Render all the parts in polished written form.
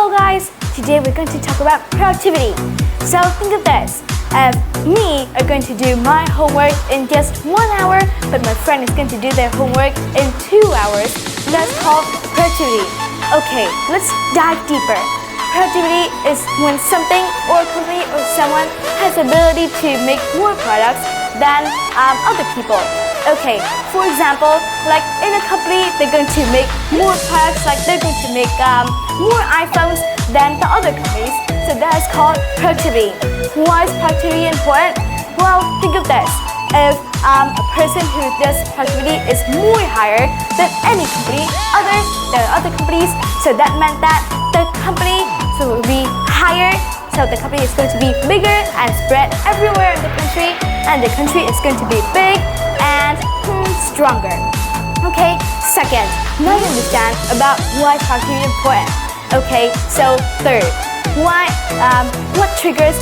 Hello guys, today we're going to talk about productivity. So think of this, me are going to do my homework in just 1 hour, but my friend is going to do their homework in 2 hours. That's called productivity. Okay, let's dive deeper. Productivity is when something or a company or someone has the ability to make more products than other people. Okay, for example, like in a company, they're going to make more products, like they're going to make more iPhones than the other companies. So that is called productivity. Why is productivity important? Well, think of this. If a person who does productivity is more higher than any company than other companies, so that meant that the company will be higher. So the company is going to be bigger and spread everywhere in the country, and the country is going to be big and stronger. Okay, second, now you understand about why productivity is important. Okay, so third, what triggers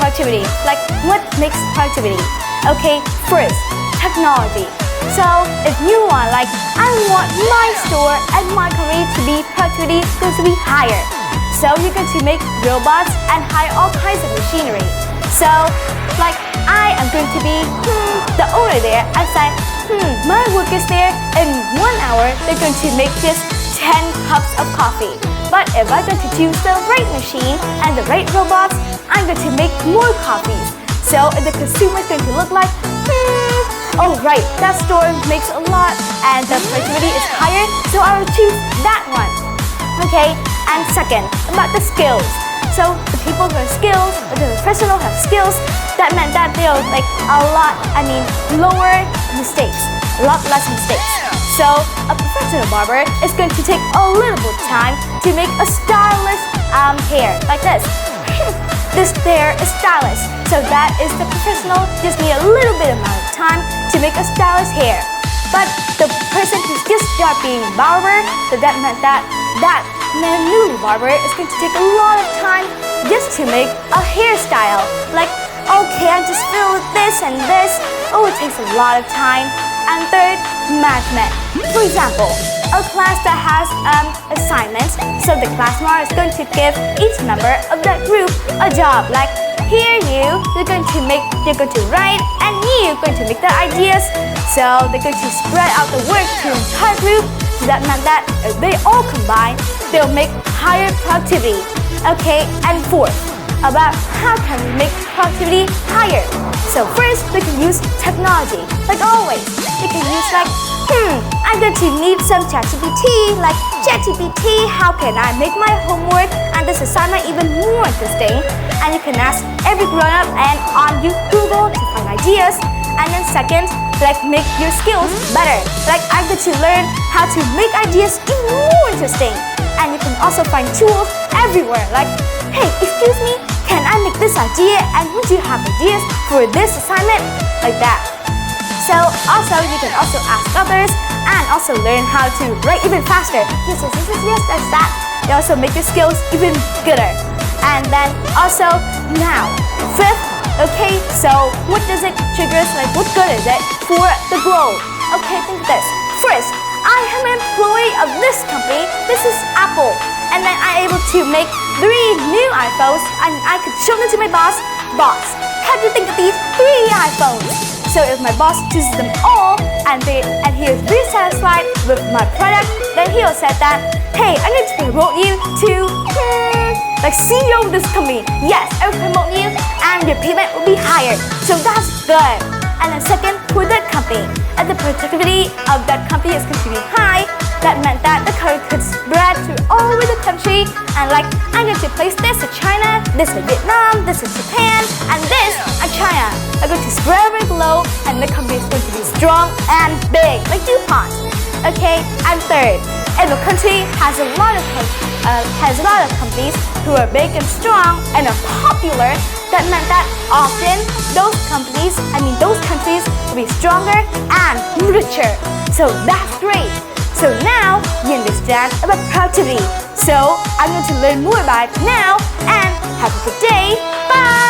productivity? Like what makes productivity? Okay, first, technology. So if you want, like, I want my store and my company to be productivity going to be higher. So you're going to make robots and hire all kinds of machinery. So, like, I am going to be the owner there and say, my workers there in 1 hour, they're going to make just 10 cups of coffee. But if I'm going to choose the right machine and the right robots, I'm going to make more coffees. So the consumer is going to look like, oh right, that store makes a lot and the productivity is higher, so I will choose that one. Okay, and second, about the skills. So the people who have skills, or the professional have skills, that meant that they'll make lower mistakes, a lot less mistakes. So a professional barber is going to take a little bit of time to make a stylish hair, like this. This hair is stylish, so that is the professional just need a little bit amount of time to make a stylish hair. But the person who's just started being a barber, so that meant that newly barber is going to take a lot of time just to make a hairstyle. Like, okay, I just fill with this and this. Oh, it takes a lot of time. And third, management. For example, a class that has assignments, so the class monitor is going to give each member of that group a job. Like, here you're going to write, and you're going to make the ideas. So they're going to spread out the work to the entire group. So that meant that if they all combine, they'll make higher productivity. Okay, and fourth, about how can we make productivity higher? So first, we can use technology. Like always, you can use like, I'm going to need some ChatGPT. Like, ChatGPT, how can I make my homework and this assignment even more interesting? And you can ask every grown-up and on Google to find ideas. And then second, like, make your skills better. Like, I'm going to learn how to make ideas even more interesting. And you can also find tools everywhere. Like, hey, excuse me, can I make this idea? And would you have ideas for this assignment? Like that. So also, you can also ask others and also learn how to write even faster. Yes, that's that. They also make your skills even gooder. And then also, now, fifth, okay, so what does it trigger? Like, what good is it for the globe? Okay, think this. First, I am an employee of this company. This is Apple. And then I'm able to make 3 new iPhones, and I could show them to my boss. Boss, how do you think of these 3 iPhones? So if my boss chooses them all, and he is really satisfied with my product, then he'll say that, hey, I'm going to promote you to like CEO of this company. Yes, I will promote you, and your payment will be higher. So that's good. And then second, for that company, and the productivity of that company is going to be high. That meant that the code could spread to all over the country. And like, I'm going to place this in China, this in Vietnam, this in Japan, and this in China. I'm going to spread over the globe, and the company is going to be strong and big, like DuPont. Okay, and third, if a country has a lot of companies who are big and strong and are popular, that meant that often those countries will be stronger and richer. So that's great. So now you understand about productivity. So I'm going to learn more about it now, and have a good day. Bye!